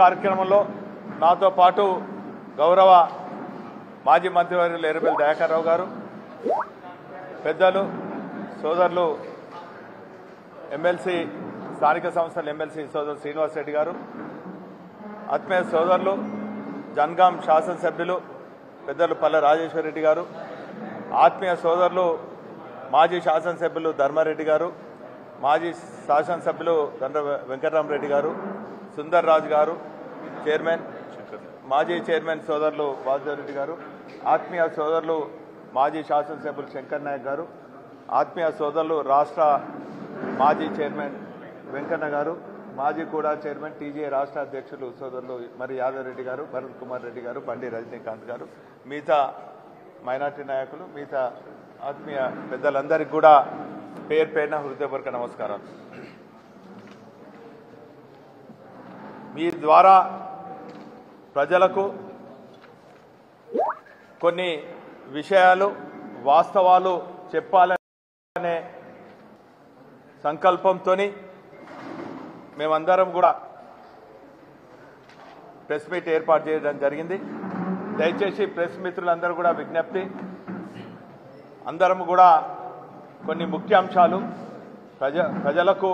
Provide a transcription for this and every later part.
కార్యక్రమంలో నాతో పాటు గౌరవ మాజీ మంత్రివర్యులు ఎర్రబెల్లి దయాకర్ రావు గారు, పెద్దలు సోదరులు ఎమ్మెల్సీ స్థానిక సంస్థల ఎమ్మెల్సీ సోదరులు శ్రీనివాస్ రెడ్డి గారు, ఆత్మీయ సోదరులు జనగాం శాసనసభ్యులు పెద్దలు పల్ల రాజేశ్వర రెడ్డి గారు, ఆత్మీయ సోదరులు మాజీ శాసనసభ్యులు ధర్మారెడ్డి గారు, మాజీ శాసనసభ్యులు దండ్ర వెంకటరామరెడ్డి గారు, సుందర్ రాజు గారు, చైర్మన్ మాజీ చైర్మన్ సోదరులు వాసుదేవరెడ్డి గారు, ఆత్మీయ సోదరులు మాజీ శాసనసభ్యులు శంకర్ నాయక్ గారు, ఆత్మీయ సోదరులు రాష్ట్ర మాజీ చైర్మన్ వెంకన్న గారు, మాజీ కూడా చైర్మన్ టీజే రాష్ట్ర అధ్యక్షులు సోదరులు మరి యాదవ్ రెడ్డి గారు, భరత్ కుమార్ రెడ్డి గారు, బండి రజనీకాంత్ గారు, మిగతా మైనార్టీ నాయకులు, మిగతా ఆత్మీయ పెద్దలందరికీ కూడా పేరు పేరున హృదయపూర్వక నమస్కారాలు. మీ ద్వారా ప్రజలకు కొన్ని విషయాలు వాస్తవాలు చెప్పాలనే సంకల్పంతో మేమందరం కూడా ప్రెస్ మీట్ ఏర్పాటు చేయడం జరిగింది. దయచేసి ప్రెస్ మిత్రులందరూ కూడా విజ్ఞప్తి, అందరం కూడా కొన్ని ముఖ్యాంశాలు ప్రజలకు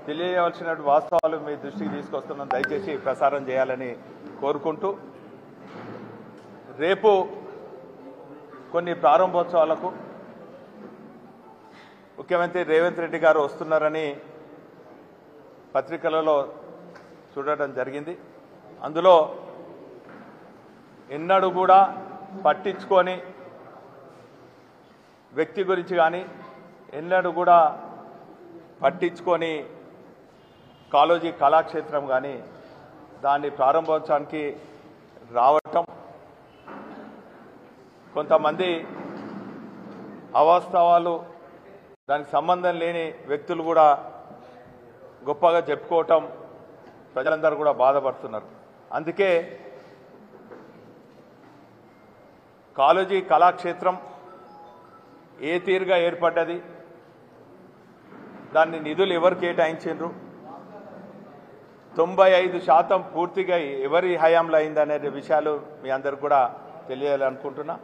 తెలియవలసిన వాస్తవాలు మీ దృష్టికి తీసుకొస్తున్నాం, దయచేసి ప్రసారం చేయాలని కోరుకుంటూ, రేపు కొన్ని ప్రారంభోత్సవాలకు ముఖ్యమంత్రి రేవంత్ రెడ్డి గారు వస్తున్నారని పత్రికలలో చూడటం జరిగింది. అందులో ఎన్నడూ కూడా పట్టించుకొని వ్యక్తి గురించి కానీ ఎన్నడూ కూడా పట్టించుకొని కాళోజీ కళాక్షేత్రం కానీ దాన్ని ప్రారంభోత్సవానికి రావటం, కొంతమంది అవాస్తవాలు దానికి సంబంధం లేని వ్యక్తులు కూడా గొప్పగా చెప్పుకోవటం ప్రజలందరూ కూడా బాధపడుతున్నారు. అందుకే కాళోజీ కళాక్షేత్రం ఏ తీరుగా ఏర్పడ్డది, దాన్ని నిధులు ఎవరు కేటాయించారు, 95% పూర్తిగా ఎవరి హయాంలో అయిందనే విషయాలు మీ అందరికి కూడా తెలియాలనుకుంటున్నా.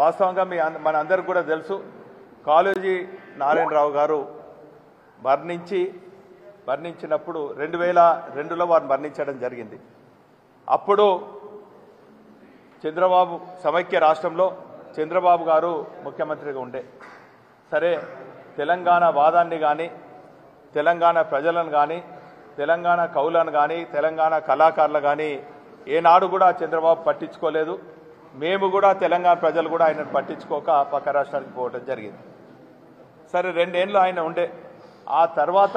వాస్తవంగా మనందరికి కూడా తెలుసు, కాళోజీ నారాయణరావు గారు మరణించినప్పుడు 2002లో వారు మరణించడం జరిగింది. అప్పుడు చంద్రబాబు సమైక్య రాష్ట్రంలో చంద్రబాబు గారు ముఖ్యమంత్రిగా ఉండే. సరే, తెలంగాణ వాదాన్ని కానీ, తెలంగాణ ప్రజలను కానీ, తెలంగాణ కవులను కానీ, తెలంగాణ కళాకారులు కానీ ఏనాడు కూడా చంద్రబాబు పట్టించుకోలేదు. మేము కూడా తెలంగాణ ప్రజలు కూడా ఆయనను పట్టించుకోక పక్క రాష్ట్రానికి పోవడం జరిగింది. సరే, 2 ఏళ్ళు ఆయన ఉండే. ఆ తర్వాత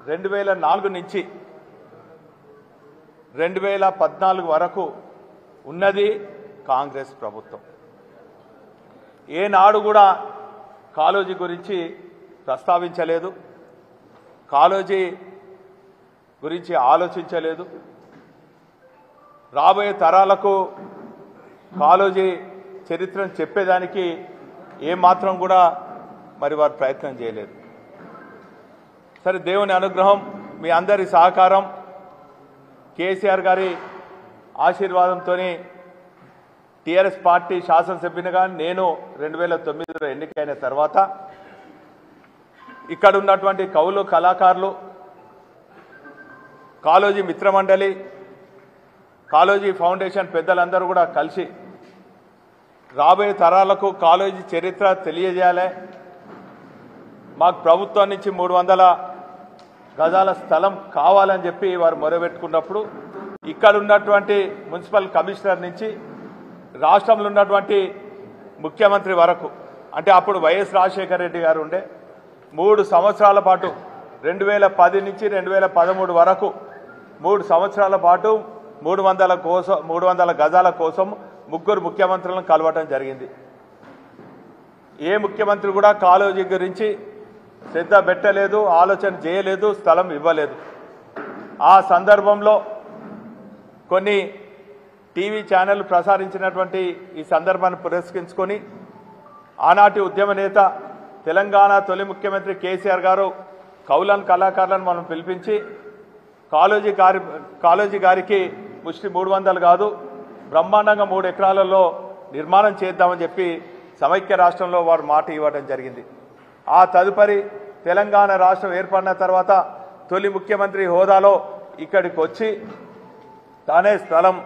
2004 నుంచి 2014 వరకు ఉన్నది కాంగ్రెస్ ప్రభుత్వం. ఏనాడు కూడా కాళోజీ గురించి ప్రస్తావించలేదు, కాళోజీ గురించి ఆలోచించలేదు. రాబోయే తరాలకు కాళోజీ చరిత్రను చెప్పేదానికి ఏమాత్రం కూడా మరి వారు ప్రయత్నం చేయలేదు. సరే, దేవుని అనుగ్రహం, మీ అందరి సహకారం, కేసీఆర్ గారి ఆశీర్వాదంతో టీఆర్ఎస్ పార్టీ శాసనసభ్యునిగా నేను 2009లో ఎన్నికైన తర్వాత ఇక్కడ ఉన్నటువంటి కవులు, కళాకారులు, కాళోజీ మిత్రమండలి, కాళోజీ ఫౌండేషన్ పెద్దలందరూ కూడా కలిసి రాబోయే తరాలకు కాళోజీ చరిత్ర తెలియజేయాలి, మాకు ప్రభుత్వం నుంచి 300 గజాల స్థలం కావాలని చెప్పి వారు మొరబెట్టుకున్నప్పుడు ఇక్కడ ఉన్నటువంటి మున్సిపల్ కమిషనర్ నుంచి రాష్ట్రంలో ఉన్నటువంటి ముఖ్యమంత్రి వరకు, అంటే అప్పుడు వైఎస్ రాజశేఖర రెడ్డి గారు ఉండే, 3 సంవత్సరాల పాటు 2010 నుంచి 2013 వరకు 3 సంవత్సరాల పాటు 300 గజాల కోసం 3 ముఖ్యమంత్రులను కలవటం జరిగింది. ఏ ముఖ్యమంత్రి కూడా కాళోజీ గురించి శ్రద్ధ పెట్టలేదు, ఆలోచన చేయలేదు, స్థలం ఇవ్వలేదు. ఆ సందర్భంలో కొన్ని టీవీ ఛానల్ ప్రసారించినటువంటి ఈ సందర్భాన్ని పురస్కరించుకొని ఆనాటి ఉద్యమ నేత తెలంగాణ తొలి ముఖ్యమంత్రి కేసీఆర్ గారు కౌలన్ కళాకారులను మనం పిలిపించి కాళోజీ గారికి ముష్టి 300 కాదు, బ్రహ్మాండంగా 3 ఎకరాలలో నిర్మాణం చేద్దామని చెప్పి సమైక్య రాష్ట్రంలో వారు మాట ఇవ్వడం జరిగింది. ఆ తదుపరి తెలంగాణ రాష్ట్రం ఏర్పడిన తర్వాత తొలి ముఖ్యమంత్రి హోదాలో ఇక్కడికి వచ్చి తానే స్థలం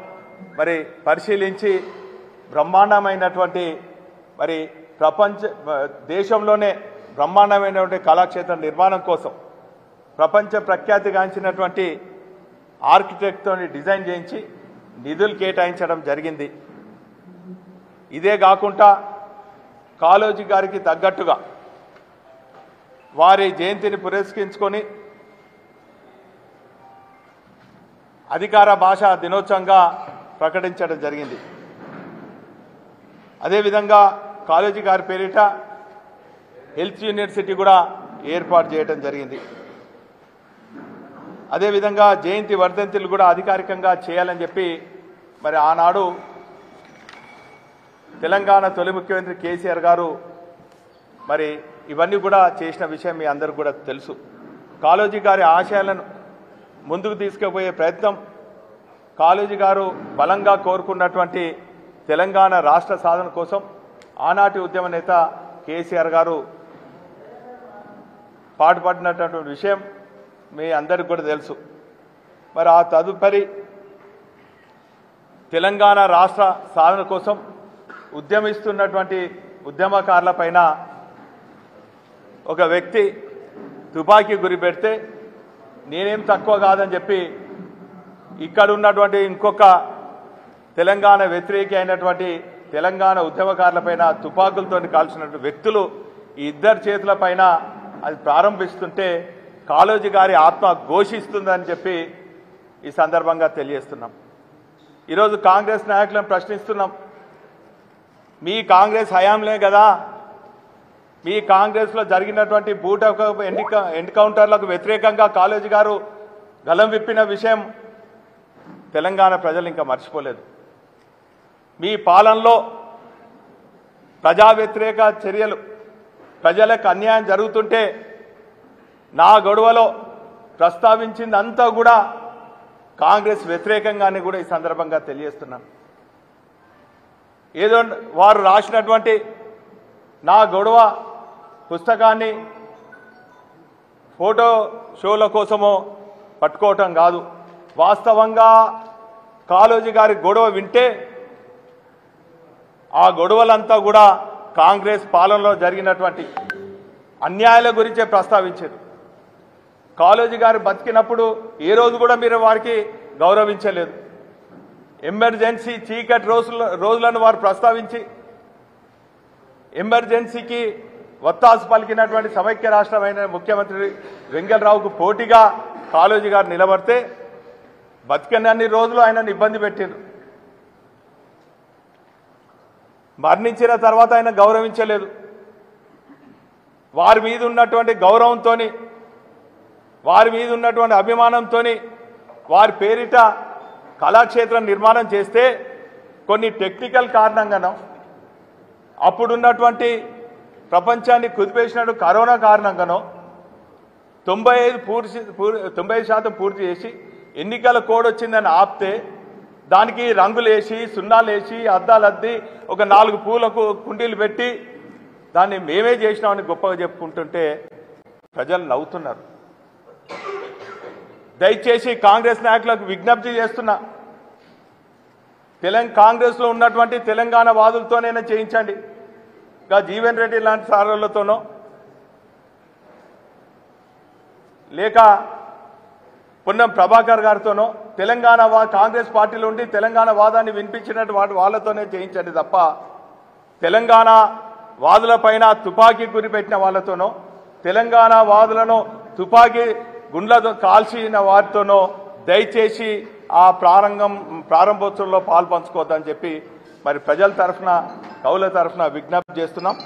మరి పరిశీలించి బ్రహ్మాండమైనటువంటి మరి దేశంలోనే బ్రహ్మాండమైనటువంటి కళాక్షేత్ర నిర్మాణం కోసం ప్రపంచ ప్రఖ్యాతిగాంచినటువంటి ఆర్కిటెక్ట్తో డిజైన్ చేయించి నిధులు కేటాయించడం జరిగింది. ఇదే కాకుండా కాళోజీ గారికి తగ్గట్టుగా వారి జయంతిని పురస్కరించుకొని అధికార భాషా దినోత్సవంగా ప్రకటించడం జరిగింది. అదేవిధంగా కాళోజీ గారి పేరిట హెల్త్ యూనివర్సిటీ కూడా ఏర్పాటు చేయడం జరిగింది. అదేవిధంగా జయంతి వర్ధంతులు కూడా అధికారికంగా చేయాలని చెప్పి మరి ఆనాడు తెలంగాణ తొలి ముఖ్యమంత్రి కేసీఆర్ గారు మరి ఇవన్నీ కూడా చేసిన విషయం మీ అందరికీ కూడా తెలుసు. కాళోజీ గారి ఆశయాలను ముందుకు తీసుకుపోయే ప్రయత్నం, కాళోజీ గారు బలంగా కోరుకున్నటువంటి తెలంగాణ రాష్ట్ర సాధన కోసం ఆనాటి ఉద్యమ నేత కేసీఆర్ గారు పాటుపడినటువంటి విషయం మీ అందరికీ కూడా తెలుసు. మరి ఆ తదుపరి తెలంగాణ రాష్ట్ర సాధన కోసం ఉద్యమిస్తున్నటువంటి ఉద్యమకారులపైన ఒక వ్యక్తి తుపాకీ గురి పెడితే నేనేం తక్కువ కాదని చెప్పి ఇక్కడ ఉన్నటువంటి ఇంకొక తెలంగాణ వ్యతిరేకి అయినటువంటి తెలంగాణ ఉద్యమకారులపైన తుపాకులతో కాల్చినటువంటి వ్యక్తులు ఈ ఇద్దరి చేతులపైన అది ప్రారంభిస్తుంటే కాళోజీ గారి ఆత్మ ఘోషిస్తుందని చెప్పి ఈ సందర్భంగా తెలియజేస్తున్నాం. ఈరోజు కాంగ్రెస్ నాయకులను ప్రశ్నిస్తున్నాం. మీ కాంగ్రెస్ హయాంలే కదా మీ కాంగ్రెస్లో జరిగినటువంటి బూటక ఎన్కౌంటర్లకు వ్యతిరేకంగా కాళోజీ గారు గలం విప్పిన విషయం తెలంగాణ ప్రజలు ఇంకా మర్చిపోలేదు. మీ పాలనలో ప్రజా వ్యతిరేక చర్యలు, ప్రజలకు అన్యాయం జరుగుతుంటే నా గొడవలో ప్రస్తావించిందంతా కూడా కాంగ్రెస్ వ్యతిరేకంగానే కూడా ఈ సందర్భంగా తెలియజేస్తున్నాను. ఏదో వారు రాసినటువంటి నా గొడవ పుస్తకాన్ని ఫోటో షోల కోసమో పట్టుకోవటం కాదు. వాస్తవంగా కాళోజీ గారి గొడవ వింటే ఆ గొడవలంతా కూడా కాంగ్రెస్ పాలనలో జరిగినటువంటి అన్యాయాల గురించే ప్రస్తావించారు. కాళోజీ గారు బతికినప్పుడు ఏ రోజు కూడా మీరు వారికి గౌరవించలేదు. ఎమర్జెన్సీ చీకటి రోజులను వారు ప్రస్తావించి ఎమర్జెన్సీకి వత్తాసు పలికినటువంటి సమైక్య రాష్ట్రమైన ముఖ్యమంత్రి వెంగళరావుకు పోటీగా కాళోజీ గారు నిలబడితే బతికినన్ని రోజులు ఆయనను ఇబ్బంది పెట్టారు. మరణించిన తర్వాత ఆయన గౌరవించలేదు. వారి మీద ఉన్నటువంటి గౌరవంతో, వారి మీద ఉన్నటువంటి అభిమానంతో వారి పేరిట కళాక్షేత్రం నిర్మాణం చేస్తే కొన్ని టెక్నికల్ కారణంగానో, అప్పుడున్నటువంటి ప్రపంచాన్ని కుదిపేసినట్టు కరోనా కారణంగానో 95% పూర్తి చేసి ఎన్నికల కోడ్ వచ్చిందని ఆపితే దానికి రంగులేసి సున్నాలేసి అద్దాలద్ది ఒక 4 పూలకు కుండీలు పెట్టి దాన్ని మేమే చేసినామని గొప్పగా చెప్పుకుంటుంటే ప్రజలు నవ్వుతున్నారు. దయచేసి కాంగ్రెస్ నాయకులకు విజ్ఞప్తి చేస్తున్నా, కాంగ్రెస్లో ఉన్నటువంటి తెలంగాణ వాదులతోనైనా చేయించండి. ఇంకా జీవన్ రెడ్డి లాంటి సారులతోనో లేక పొన్నం ప్రభాకర్ గారితోనో తెలంగాణ కాంగ్రెస్ పార్టీలో ఉండి తెలంగాణ వాదాన్ని వినిపించినట్టు వాళ్ళతోనే చేయించండి తప్ప తెలంగాణ వాదులపైన తుపాకీ గురిపెట్టిన వాళ్ళతోనో తెలంగాణ వాదులను తుపాకీ గుండ్లతో కాల్చిన వారితోనో దయచేసి ఆ ప్రారంభోత్సవంలో పాల్పంచుకోవద్దని చెప్పి మరి ప్రజల తరఫున, కౌల తరఫున విజ్ఞప్తి చేస్తున్నాం.